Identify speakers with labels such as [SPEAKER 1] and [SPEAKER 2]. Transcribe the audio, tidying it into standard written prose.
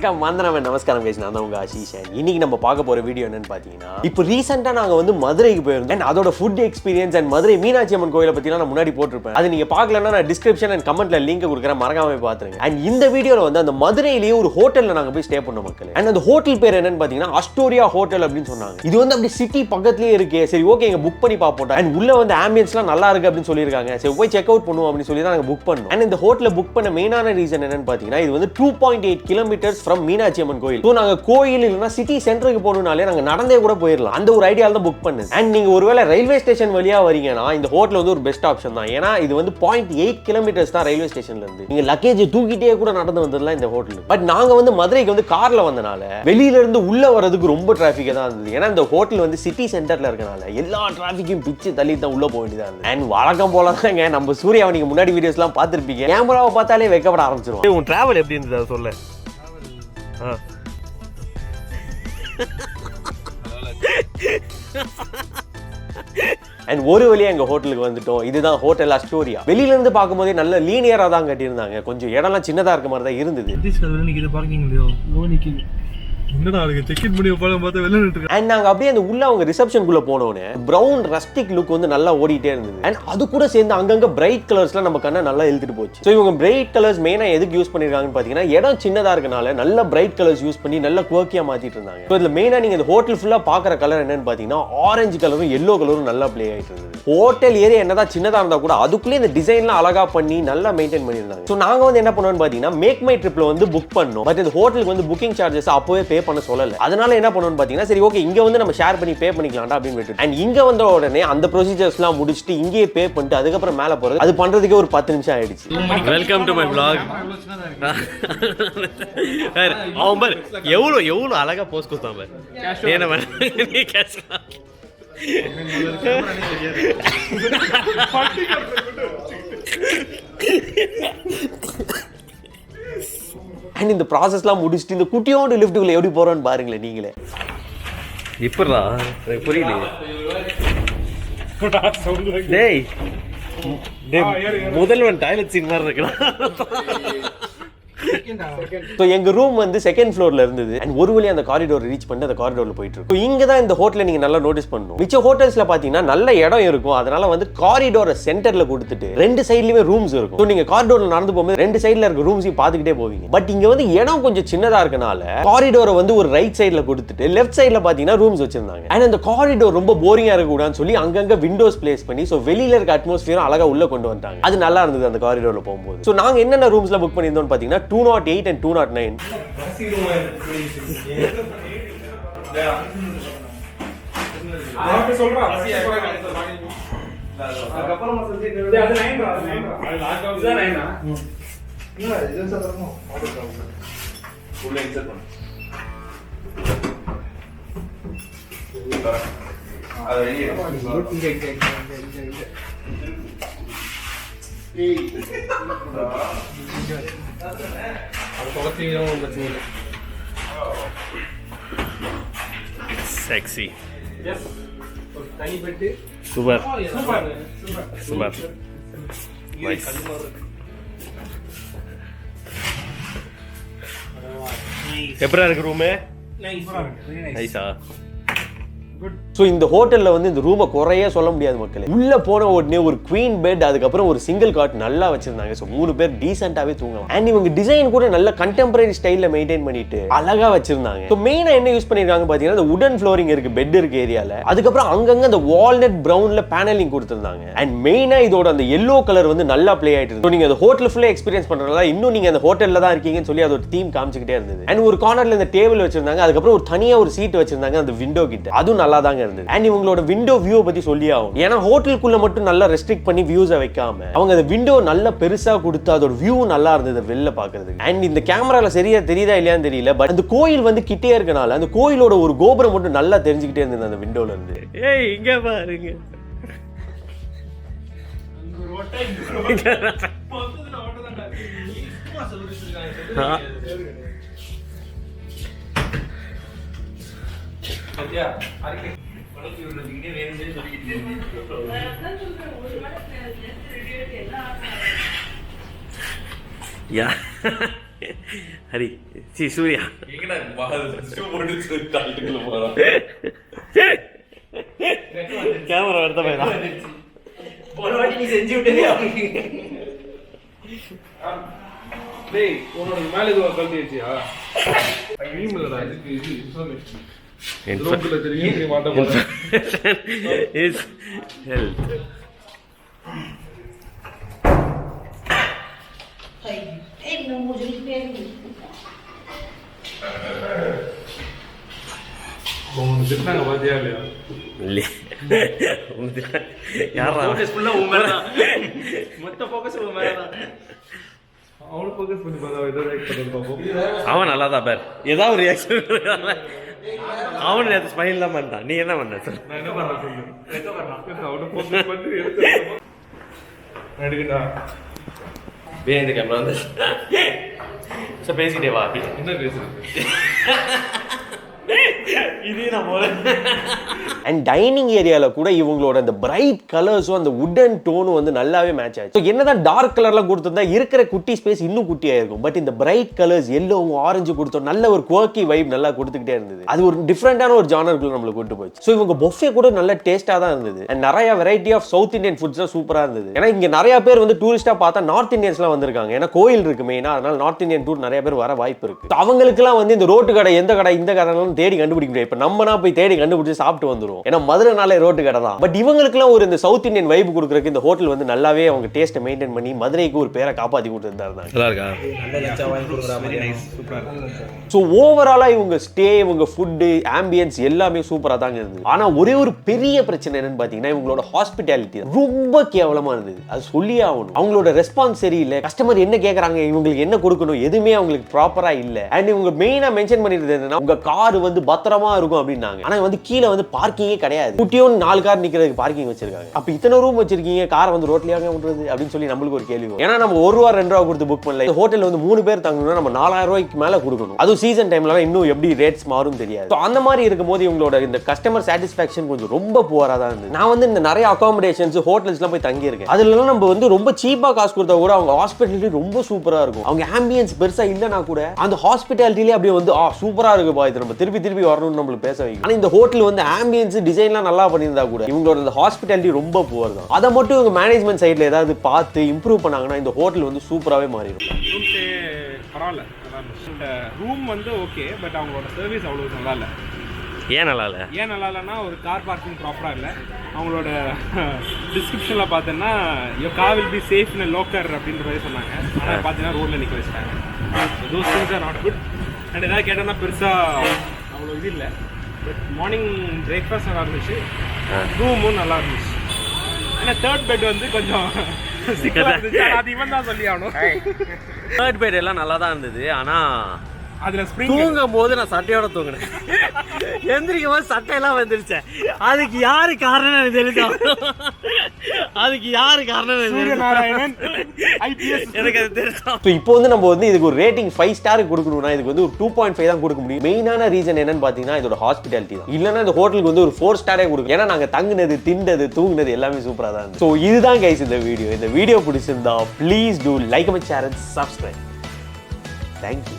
[SPEAKER 1] வணக்கம் வந்தனமே நமஸ்காரம் guys, நான் தான் உங்க ஆஷிஷ். இன்னைக்கு நம்ம பார்க்க போற வீடியோ என்னன்னு பாத்தீங்கன்னா, இப்போ ரீசன்ட்டா நாங்க வந்து மதுரைக்கு போயிருந்தோம். அதோட food experience and Madurai Meenakshi Amman கோயிலை பத்தி நான் முன்னாடி போட்டுருப்பேன். அது நீங்க பார்க்கலன்னா நான் டிஸ்கிரிப்ஷன் அண்ட் கமெண்ட்ல லிங்க் கொடுக்குறேன், மறக்காம போய் பாத்துருங்க. அண்ட் இந்த வீடியோல வந்து அந்த மதுரையிலேயே ஒரு ஹோட்டல்ல நாங்க போய் ஸ்டே பண்ணோம் மக்களே. அண்ட் அந்த ஹோட்டல் பேர் என்னன்னு பாத்தீங்கன்னா அஸ்டோரியா ஹோட்டல் அப்படின்னு சொன்னாங்க. இது வந்து அப்படி சிட்டி பக்கத்துலயே இருக்கு. சரி ஓகே இங்க புக் பண்ணி பாப்போம். அண்ட் உள்ள வந்து ஆம்பியன்ஸ்லாம் நல்லா இருக்கு அப்படின்னு சொல்லியிருக்காங்க. சரி போய் செக் அவுட் பண்ணுவோம் அப்படின்னு சொல்லி தான் நாங்க புக் பண்ணோம். அண்ட் இந்த ஹோட்டல்ல புக் பண்ண மெயினான ரீசன் என்னன்னு பாத்தீங்கன்னா, இது வந்து 2.8 கிலோமீட்டர்ஸ் ஃப்ரம் மீனாட்சி அம்மன் கோயில். ஸோ நாங்க கோயில் இல்லைன்னா சிட்டி சென்டருக்கு போகணும்னாலே நாங்க நடந்தே கூட போயிடலாம். அந்த ஒரு ஐடியால தான் புக் பண்ணது. அண்ட் நீங்க ஒருவேளை ரயில்வே ஸ்டேஷன் வழியா வரீங்கன்னா இந்த ஹோட்டல் வந்து ஒரு பெஸ்ட் ஆப்ஷன் தான். ஏன்னா இது வந்து 0.8 கிலோமீட்டர்ஸ் தான் ரயில்வே ஸ்டேஷன்ல இருந்து. நீங்க லக்கேஜ் தூக்கிட்டே கூட நடந்து வந்துடலாம் இந்த ஹோட்டல். பட் நாங்க வந்து மதுரைக்கு வந்து கார்ல வந்தனால வெளியில இருந்து உள்ள வரதுக்கு ரொம்ப டிராபிக்கா தான் இருந்தது. ஏன்னா இந்த ஹோட்டல் வந்து சிட்டி சென்டர்ல இருக்கனால எல்லா டிராபிக்கும் பிச்சு தள்ளி தான் உள்ள போக வேண்டியதா இருந்தது. அண்ட் வழக்கம் போல தாங்க நம்ம சூர்யா நீங்க முன்னாடி வீடியோஸ் எல்லாம் பார்த்திருப்பீங்க. கேமராவை பார்த்தாலே வெக்கப்பட ஆரம்பிச்சிரும். உன் டிராவல் எப்படி இருந்தது அதை சொல்ல. அண்ட் ஒரு வழியா எங்க ஹோட்டலுக்கு வந்துட்டோம். இதுதான் ஹோட்டல் அஸ்டோரியா. வெளியில இருந்து பார்க்கும்போதே நல்ல லீனியரா தான் கட்டியிருந்தாங்க. கொஞ்சம் இடம்லாம் சின்னதா இருக்க மாதிரி தான் இருந்தது.
[SPEAKER 2] என்னடா அதுக்கு செக் இன் பண்ணி போலாம் பார்த்தா வெளிய நின்னுட்டு.
[SPEAKER 1] அண்ட் நாங்க அப்படியே அந்த உள்ள அவங்க ரிசப்ஷனுக்குள்ள போனோனே பிரவுன் ரஸ்டிக் லுக் வந்து நல்லா ஓடிட்டே இருந்தது. அண்ட் அது கூட சேர்ந்து அங்கங்க பிரைட் கலர்ஸ்லாம் நம்ம கண்ணை நல்லா இழுத்துட்டு போச்சு. ஸோ இவங்க பிரைட் கலர்ஸ் மெயினா எதுக்கு யூஸ் பண்ணிருக்காங்கன்னு பாத்தீங்கன்னா, இடம் சின்னதா இருக்கனால நல்ல பிரைட் கலர்ஸ் யூஸ் பண்ணி நல்ல குவர்க்கியா மாத்திட்டு இருந்தாங்க. ஸோ இதுல மெயினா நீங்க இந்த ஹோட்டல் ஃபுல்லா பாக்குற கலர் என்னன்னு பாத்தீங்கன்னா, ஆரஞ்சு கலரும் எல்லோ கலரும் நல்லா பிளே ஆயிட்டு இருந்தது. ஹோட்டல் ஏரியா என்னதான் சின்னதா இருந்தா கூட அதுக்குள்ளே இந்த டிசைன்லாம் அழகா பண்ணி நல்லா மெயின்டைன் பண்ணிருந்தாங்க. ஸோ நாங்க வந்து என்ன பண்ணோம்னு பாத்தீங்கன்னா, மேக் மை ட்ரிப்ல வந்து புக் பண்ணோம். பட் இந்த ஹோட்டலுக்கு வந்து புக்கிங் சார்ஜஸ் அப்பவே பே பண்ண சொல்லல. அதனால என்ன பண்ணணும்னு பாத்தீங்கன்னா, சரி ஓகே இங்க வந்து நம்ம ஷேர் பண்ணி பே பண்ணிக்கலாம்டா அப்படின்னு விட்டு. அண்ட் இங்க வந்த உடனே அந்த ப்ரொசீஜர்ஸ்லாம் முடிச்சிட்டு இங்கேயே பே பண்ணிட்டு அதுக்கப்புறம் மேல போறது, அது பண்றதுக்கே ஒரு 10 நிமிஷம் ஆயிடுச்சு. Welcome to my vlog. அவன் பாரு எவ்வளவு அழகா போஸ்ட் கொடுத்தான் பாரு. என்ன பண்ண நீ கேஷ் அண்ட் இந்த ப்ராசஸ்லாம் முடிச்சுட்டு இந்த குட்டியோண்டு லிஃப்ட்டுக்குள்ள எப்படி போறோம்னு பாருங்களேன் நீங்களே. இப்படா புரியல. டேய் முதல்வன் டாய்லெட் சீன் மாதிரி இருக்கலாம். ஸோ எங்க ரூம் வந்து செகண்ட் ஃப்ளோர்ல இருந்தது. அண்ட் ஒரு வழியா அந்த காரிடோர் ரீச் பண்ணி அந்த காரிடோர்ல போயிட்டு இருக்கும். இங்க தான் இந்த ஹோட்டலை நீங்க நல்லா நோட்டீஸ் பண்ணணும். மிச்ச ஹோட்டல்ஸ்ல பாத்தீங்கன்னா நல்ல இடம் இருக்கும். அதனால வந்து காரிடோரை சென்டர்ல கொடுத்துட்டு ரெண்டு சைட்லயுமே ரூம்ஸ் இருக்கும். ஸோ நீங்க காரிடோர்ல நடந்து போகும்போது ரெண்டு சைட்ல இருக்க ரூம்ஸையும் பார்த்துக்கிட்டே போவீங்க. பட் இங்க வந்து இடம் கொஞ்சம் சின்னதா இருக்கனால காரிடோரை வந்து ஒரு ரைட் சைட்ல கொடுத்துட்டு லெஃப்ட் சைட்ல பாத்தீங்கன்னா ரூம்ஸ் வச்சிருந்தாங்க. அண்ட் அந்த காரிடோர் ரொம்ப போரிங்கா இருக்கக்கூடாதுன்னு சொல்லி அங்கங்க விண்டோஸ் பிளேஸ் பண்ணி ஸோ வெளியில இருக்க அட்மாஸ்பியரும் அழகா உள்ள கொண்டு வந்தாங்க. அது நல்லா இருந்தது அந்த காரிடோர்ல போகும்போது. ஸோ நாங்க என்னென்ன ரூம்ஸ்ல புக் பண்ணியிருந்தோம்னு பாத்தீங்கன்னா 208 and 209. Sexy. Yes. Tiny bed. Super. Super. Super. Nice. எப்பரா இருக்கு ரூம்? நைஸா. ஸோ இந்த ஹோட்டலில் வந்து இந்த ரூமை குறைய சொல்ல முடியாது மக்களே. உள்ள போன உடனே ஒரு குவீன் பெட், அதுக்கப்புறம் ஒரு சிங்கிள் காட் நல்லா வச்சிருந்தாங்க. ஸோ 3 பேர் டீசென்ட்டாவே தூங்கலாம். அண்ட் இவங்க டிசைன் கூட நல்ல கண்டெம்பரரி ஸ்டைலில் மெயின்டைன் பண்ணிட்டு அழகா வச்சிருந்தாங்க. ஸோ மெயினா என்ன யூஸ் பண்ணிருக்காங்க பாத்தீங்கன்னா, இந்த உடன் ஃப்ளோரிங் இருக்கு பெட் இருக்கு ஏரியால. அதுக்கப்புறம் அங்கங்க அந்த வால்நட் பிரவுன்ல பேனலிங் கொடுத்திருந்தாங்க. அண்ட் மெயினா இதோட அந்த எல்லோ கலர் வந்து நல்லா பிளே ஆயிட்டு இருக்கு. நீங்க அந்த ஹோட்டல் ஃபுல்லா எக்ஸ்பீரியன்ஸ் பண்றதுனால இன்னும் நீங்க அந்த ஹோட்டல்ல தான் இருக்கீங்கன்னு சொல்லி அதோட தீம் காமிச்சுக்கிட்டே இருந்தது. அண்ட் ஒரு கார்னர்ல இந்த டேபிள் வச்சிருந்தாங்க. அதுக்கப்புறம் ஒரு தனியா ஒரு சீட் வச்சிருந்தாங்க அந்த விண்டோ கிட்ட. அதுவும் நல்லா தாங்க இருந்தது. அண்ட் இவங்களோட விண்டோ வியூ பத்தி சொல்லி ஆகும். ஏன்னா ஹோட்டலுக்குள்ள மட்டும் நல்லா ரெஸ்ட்ரிக்ட் பண்ணி வியூஸை வைக்காம அவங்க அந்த விண்டோ நல்ல பெருசா கொடுத்து அதோட வியூ நல்லா இருந்தது வெளில பாக்குறதுக்கு. அண்ட் இந்த கேமரால சரியா தெரியுதா இல்லையான்னு தெரியல, பட் அந்த கோயில் வந்து கிட்டே இருக்கனால அந்த கோயிலோட ஒரு கோபுரம் மட்டும் நல்லா தெரிஞ்சுக்கிட்டே இருந்தது அந்த விண்டோல இருந்து. ஏய் இங்க பாருங்க. யா ஹரி சி சூர்யா கேமரா எடுத்த போயிடா
[SPEAKER 3] நீ செஞ்சு விட்டதே
[SPEAKER 2] டேய் உன்னோட மேல இது கழட்டி வச்சியா ஈமெயில்டா இதுக்கு இது இன்ஃபர்மேஷன் லோக்கல்ல தெரியும் நீ மாட்ட போற
[SPEAKER 1] is health
[SPEAKER 3] não mude de pergunta.
[SPEAKER 2] உனக்கு திட்டினாங்க பாத்தியா இல்லையா?
[SPEAKER 1] யாரா
[SPEAKER 3] ஃபோக்கஸ் ஃபுல்லா உன் மேல தான். மொத்த ஃபோக்கஸ் உன் மேல தான்.
[SPEAKER 2] அவளை ஃபோக்கஸ் பண்ணி பார்த்தா ஏதோ லைக் பண்ணி பாப்போம்.
[SPEAKER 1] அவன் நல்லா தான் பார். ஏதாவது ஒரு ரியாக்ஷன் அவன் நேத்து ஸ்மைல் தான் பண்ணான். நீ என்ன பண்ண சார்?
[SPEAKER 2] நான் என்ன பண்ண சொல்றேன்? என்ன பண்ணா? அவளை ஃபோக்கஸ் பண்ணி எடுத்து எடுக்கடா.
[SPEAKER 1] இந்த கேமரா வந்து சார் பேசிட்டே வா.
[SPEAKER 2] என்ன பேசுறது?
[SPEAKER 1] இதே நம்ம அண்ட் டைனிங் ஏரியால கூட இவங்களோட அந்த பிரைட் கலர்ஸும் அந்த வுடன் டோனும் வந்து நல்லாவே மேட்ச் ஆச்சு. என்னதான் டார்க் கலர்லாம் கொடுத்திருந்தா இருக்கிற குட்டி ஸ்பேஸ் இன்னும் குட்டியா இருக்கும். பட் இந்த பிரைட் கலர்ஸ் எல்லோவும் ஆரஞ்சு கொடுத்தோம் நல்ல ஒரு குவர்க்கி வைப் நல்லா கொடுத்துக்கிட்டே இருந்தது. அது ஒரு டிஃப்ரெண்டான ஒரு ஜானருக்குள்ள நம்மள கூட்டு போச்சு. ஸோ இவங்க பொஃபே கூட நல்ல டேஸ்டா தான் இருந்தது. அண்ட் நிறைய variety of south Indian foods சூப்பரா இருந்தது. ஏன்னா இங்க நிறைய பேர் வந்து டூரிஸ்டா பார்த்தா நார்த் இந்தியன்ஸ்லாம் வந்திருக்காங்க. ஏன்னா கோயில் இருக்கு மெயினா, அதனால நார்த் இந்தியன் டூர் நிறைய பேர் வர வாய்ப்பு இருக்கு. அவங்களுக்குலாம் வந்து இந்த ரோட்டு கடை எந்த கடை இந்த கடைலாம் தேடி கண்டுபிடிக்க முடியாது. இப்ப நம்மனா போய் தேடி கண்டுபிடிச்சு சாப்பிட்டு வந்துரும். ஏன்னா மதுரைனாலே ரோட்டு கடை தான். பட் இவங்களுக்குலாம் ஒரு இந்த சவுத் இந்தியன் வைப் கொடுக்கறதுக்கு இந்த ஹோட்டல் வந்து நல்லாவே அவங்க டேஸ்ட்டை மெயின்டைன் பண்ணி மதுரைக்கு ஒரு பேரை காப்பாத்தி கொடுத்துருந்தாங்க. நல்லா இருக்கா?
[SPEAKER 3] நல்ல லஞ்சா வாங்கி கொடுக்குற மாதிரி நைஸ் சூப்பரா இருக்கு.
[SPEAKER 1] ஸோ ஓவராலா இவங்க ஸ்டே, இவங்க ஃபுட்டு, ஆம்பியன்ஸ் எல்லாமே சூப்பரா தாங்க இருந்தது. ஆனா ஒரே ஒரு பெரிய பிரச்சனை என்னன்னு பாத்தீங்கன்னா இவங்களோட ஹாஸ்பிட்டாலிட்டி ரொம்ப கேவலமா இருந்தது. அது சொல்லியே ஆகணும். அவங்களோட ரெஸ்பான்ஸ் சரியில்லை. கஸ்டமர் என்ன கேட்கறாங்க, இவங்களுக்கு என்ன கொடுக்கணும், எதுவுமே அவங்களுக்கு ப்ராப்பரா இல்ல. அண்ட் இவங்க மெயினா மென்ஷன் பண்ணிருந்தது என்னன்னா உங்க கார் வந்து பத்திரமா இருக்கும் அப்படின்னாங்க. ஆனா வந்து கீழே வந்து பார்க்கிங்கே கிடையாது. குட்டியும் 4 கார் நிக்கிறதுக்கு பார்க்கிங் வச்சிருக்காங்க. அப்ப இத்தனை ரூம் வச்சிருக்கீங்க, காரை வந்து ரோட்லயாக விட்டுறது அப்படின்னு சொல்லி நம்மளுக்கு ஒரு கேள்வி வரும். ஏன்னா நம்ம ₹1 ₹2 கொடுத்து புக் பண்ணல. ஹோட்டல் வந்து 3 பேர் தங்கணும்னா நம்ம ₹4000 மேல கொடுக்கணும். அதுவும் சீசன் டைம்ல இன்னும் எப்படி ரேட்ஸ் மாறும் தெரியாது. அந்த மாதிரி இருக்கும்போது இவங்களோட இந்த கஸ்டமர் சாட்டிஸ்ஃபேக்ஷன் கொஞ்சம் ரொம்ப புவரா தான் இருந்தது. நான் வந்து இந்த நிறைய அகாமடேஷன்ஸ் ஹோட்டல்ஸ்லாம் போய் தங்கி இருக்கேன். அதுல நம்ம வந்து ரொம்ப சீப்பா காசு கொடுத்தா கூட அவங்க ஹாஸ்பிட்டாலிட்டி ரொம்ப சூப்பரா இருக்கும். அவங்க ஆம்பியன்ஸ் பெருசா இல்லைன்னா கூட அந்த ஹாஸ்பிட்டாலிட்டிலே அப்படியே வந்து சூப்பரா இருக்குப்பா, இது நம்ம திருப்பி திருப்பி வரணும்னு நம்மளுக்கு பேச வைக்கும். ஆனா இந்த ஹோட்டல் வந்து ஆம்பியன்ஸ் டிசைன்லாம் நல்லா பண்ணியிருந்தா கூட இவங்களோட இந்த ஹாஸ்பிட்டாலிட்டி ரொம்ப புவர் தான். அதை மட்டும் இவங்க மேனேஜ்மெண்ட் சைட்ல ஏதாவது பார்த்து இம்ப்ரூவ் பண்ணாங்கன்னா இந்த ஹோட்டல் வந்து சூப்பராகவே மாறிடும்.
[SPEAKER 2] ரூம் ஸ்டே பரவாயில்ல. இந்த ரூம் வந்து ஓகே, பட் அவங்களோட சர்வீஸ் அவ்வளோ நல்லா இல்லை.
[SPEAKER 1] ஏன் நல்லா இல்லை?
[SPEAKER 2] ஏன் நல்லா இல்லைன்னா ஒரு கார் பார்க்கிங் ப்ராப்பராக இல்லை. அவங்களோட டிஸ்கிரிப்ஷனில் பார்த்தோன்னா your car will be safe in locker அப்படின்ற மாதிரி சொன்னாங்க. ஆனால் பார்த்தீங்கன்னா ரோட்டில் நிற்க வச்சுட்டாங்க. Those things are not good. And எதாவது கேட்டோன்னா பெருசாக அவ்வளோ இது இல்லை. பட் மார்னிங் பிரேக்ஃபாஸ்ட் நல்லா இருந்துச்சு, ரூமும் நல்லா இருந்துச்சு. ஆனால் தேர்ட் பெட் வந்து கொஞ்சம் சிக்கலாக இருந்துச்சு. அது இவன் தான் சொல்லி ஆகணும்.
[SPEAKER 1] தேர்ட் பெட் எல்லாம் நல்லா தான் இருந்தது. ஆனால்
[SPEAKER 2] அதுல
[SPEAKER 1] தூங்கும் போது நான் சட்டையோட தூங்கினேன். எந்திரிக்கும் போது சட்டையெல்லாம் வந்துருச்சேன். அதுக்கு யாரு காரணம் எனக்கு தெரியும். அதுக்கு யாரு காரணம் எனக்கு அது தெரியும். இப்போ வந்து நம்ம வந்து இதுக்கு ஒரு ரேட்டிங் 5 ஸ்டார் கொடுக்கணும்னா இதுக்கு வந்து ஒரு 2.5 தான் கொடுக்க முடியும். மெயினான ரீசன் என்னன்னு பாத்தீங்கன்னா இதோட ஹாஸ்பிட்டாலிட்டி தான். இல்லைன்னா இந்த ஹோட்டலுக்கு வந்து ஒரு 4 ஸ்டாரே கொடுக்கும். ஏன்னா நாங்க தங்குனது, திண்டது, தூங்குனது எல்லாமே சூப்பரா தான் இருந்துச்சு. ஸோ இதுதான் கைஸ் இந்த வீடியோ. இந்த வீடியோ பிடிச்சிருந்தா please do like, comment, share and subscribe. Thank you.